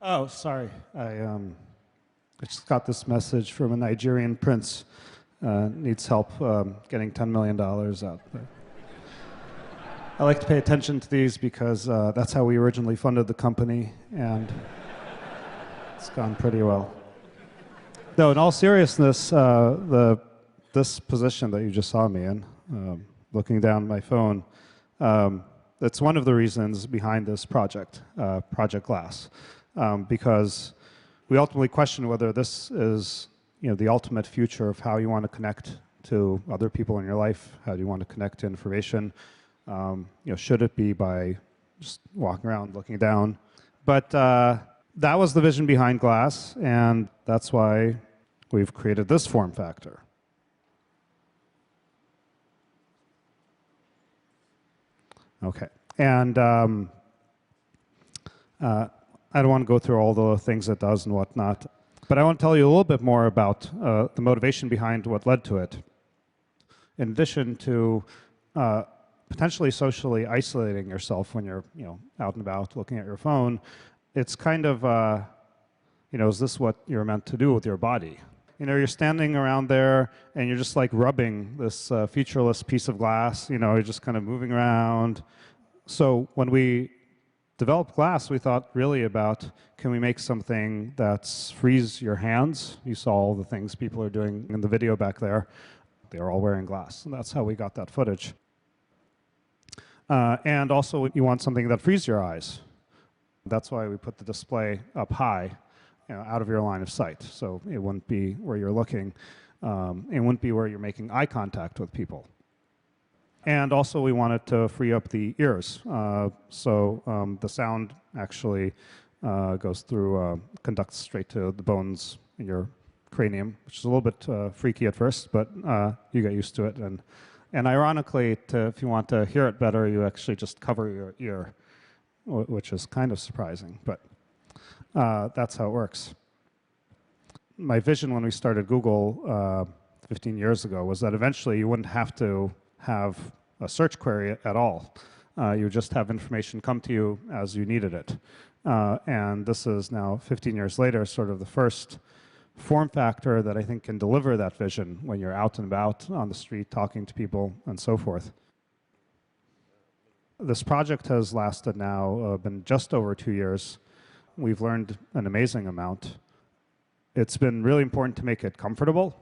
Oh, sorry. I just got this message from a Nigerian prince. Needs help getting $10 million out. I like to pay attention to these because that's how we originally funded the company, and it's gone pretty well. No, in all seriousness, this position that you just saw me in, looking down my phone, that's one of the reasons behind this project, Project Glass, because we ultimately question whether this is, the ultimate future of how you want to connect to other people in your life, how do you want to connect to information. Should it be by just walking around looking down? But that was the vision behind Glass, and that's why we've created this form factor. Okay, and I don't want to go through all the things it does and whatnot, but I want to tell you a little bit more about the motivation behind what led to it. In addition to potentially socially isolating yourself when you're out and about looking at your phone, it's kind of, is this what you're meant to do with your body? You're standing around there and you're just like rubbing this featureless piece of glass, you're just kind of moving around. So when we developed Glass, we thought really about, can we make something that frees your hands? You saw all the things people are doing in the video back there. They're all wearing glass, and that's how we got that footage. And also, you want something that frees your eyes. That's why we put the display up high, out of your line of sight. So it wouldn't be where you're looking. It wouldn't be where you're making eye contact with people. And also, we wanted to free up the ears. So the sound actually goes through, conducts straight to the bones in your cranium, which is a little bit freaky at first, but you get used to it. And ironically, if you want to hear it better, you actually just cover your ear, which is kind of surprising, but that's how it works. My vision when we started Google 15 years ago was that eventually you wouldn't have to have a search query at all. You would just have information come to you as you needed it. And this is now, 15 years later, sort of the first form factor that I think can deliver that vision when you're out and about on the street talking to people and so forth. This project has lasted now, been just over 2 years. We've learned an amazing amount. It's been really important to make it comfortable.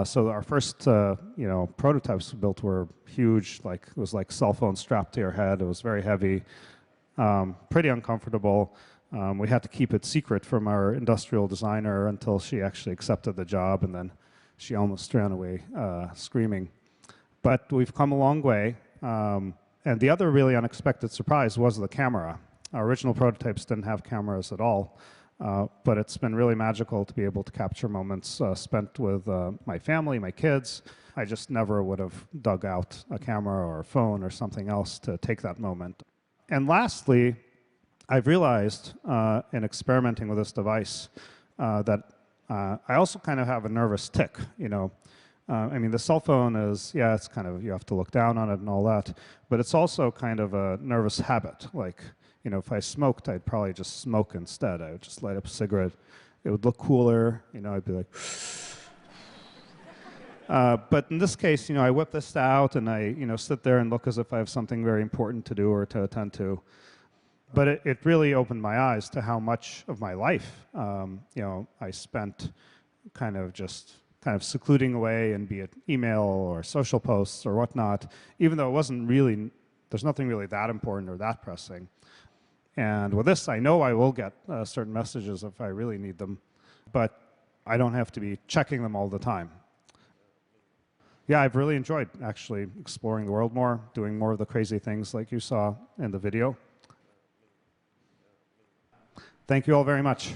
So our first, prototypes we built were huge. It was like cell phone strapped to your head. It was very heavy, pretty uncomfortable. We had to keep it secret from our industrial designer until she actually accepted the job, and then she almost ran away screaming. But we've come a long way. And the other really unexpected surprise was the camera. Our original prototypes didn't have cameras at all. But it's been really magical to be able to capture moments spent with my family, my kids. I just never would have dug out a camera or a phone or something else to take that moment. And lastly, I've realized in experimenting with this device that I also kind of have a nervous tic. The cell phone is, it's kind of, you have to look down on it and all that, but it's also kind of a nervous habit. If I smoked, I'd probably just smoke instead. I would just light up a cigarette. It would look cooler. I'd be like, but in this case, I whip this out and I, sit there and look as if I have something very important to do or to attend to. But it really opened my eyes to how much of my life, I spent kind of secluding away, and be it email or social posts or whatnot, even though it wasn't really, there's nothing really that important or that pressing. And with this, I know I will get certain messages if I really need them, but I don't have to be checking them all the time. Yeah, I've really enjoyed actually exploring the world more, doing more of the crazy things like you saw in the video. Thank you all very much.